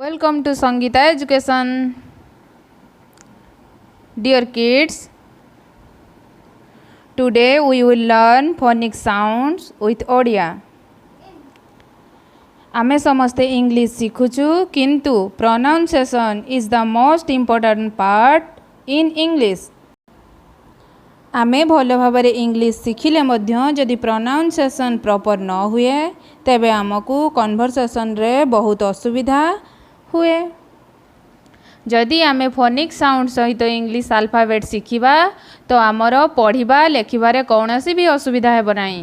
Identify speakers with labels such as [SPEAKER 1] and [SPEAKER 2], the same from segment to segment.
[SPEAKER 1] Welcome to Sangeeta Education. Dear kids, today we will learn phonic sounds with Odia. आमे समस्ते English शिखुचु किंतु pronunciation is the most important part in English. आमे भल भाव English शिखिले मध्य जदि pronunciation proper न हुए तेबे आमको कन्वर्सेशन रे बहुत असुविधा हुए. जदि आमे फोनिक साउंड सहित इंग्लिश अल्फाबेट शिखिबा तो आमर पढ़िबा लेखिबारे कौनसी भी असुविधा हेब नाही.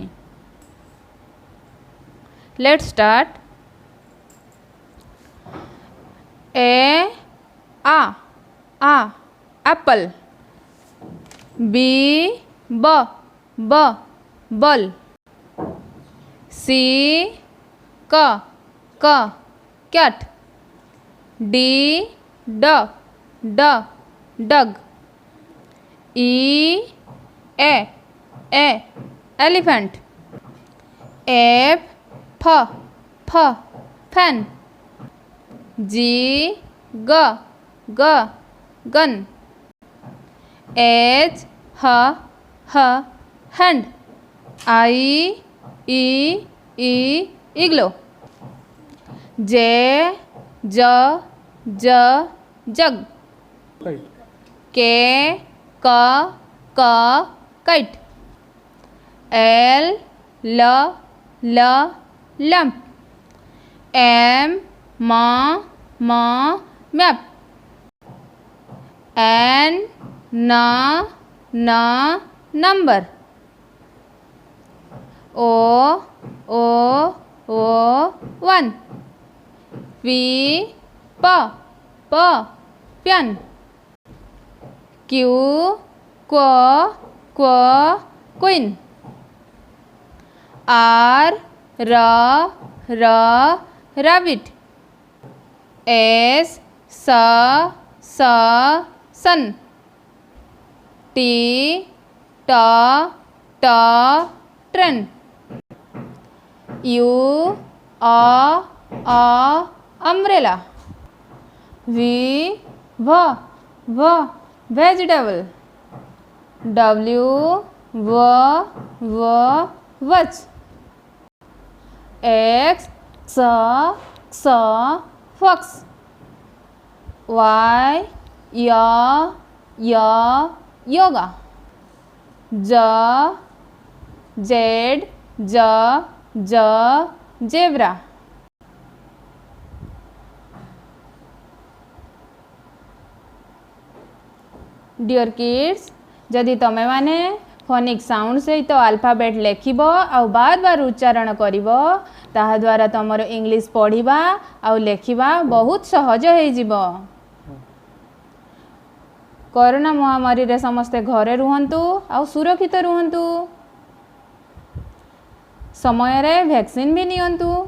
[SPEAKER 1] Let's start. ए आ एप्पल. बी ब बल. सी क कैट. डी ड डग. ई ए एलिफेंट. एफ फ फैन. जी ग गन. एच ह हैंड. आई ई इग्लो. जे ज जग. के क काइट. एल ल लैम्प. एम म मैप. एन न नंबर. O one. पी प pen. Q queen. Are rabbit. S sun. T train. U umbrella. V vegetable. W watch. X fox. Y yoga. Z zebra. Dear kids, जदि तमे माने phonic sound सहित alphabet लेखिब आ बार बार उच्चारण करिब ताहा द्वारा तमर इंग्लिश पढ़िबा आ लेखिबा बहुत सहज हो जिवो. कोरोना महामारी रे समस्ते घरे रुहंतु आ सुरक्षित रुहंतु. समय रे वैक्सीन भी नियंतु.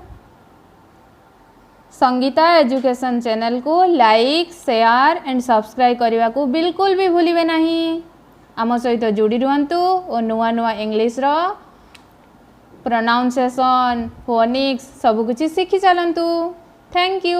[SPEAKER 1] संगीता एजुकेशन चैनल को लाइक शेयर एंड सब्सक्राइब करने को बिल्कुल भी भूलिबे नहीं. आम सहित जोड़ी रुहंतु और नुआ इंग्लिश रो प्रोनाउंसिएशन फोनिक्स सब कुछ शिखी चलंतु. Thank you.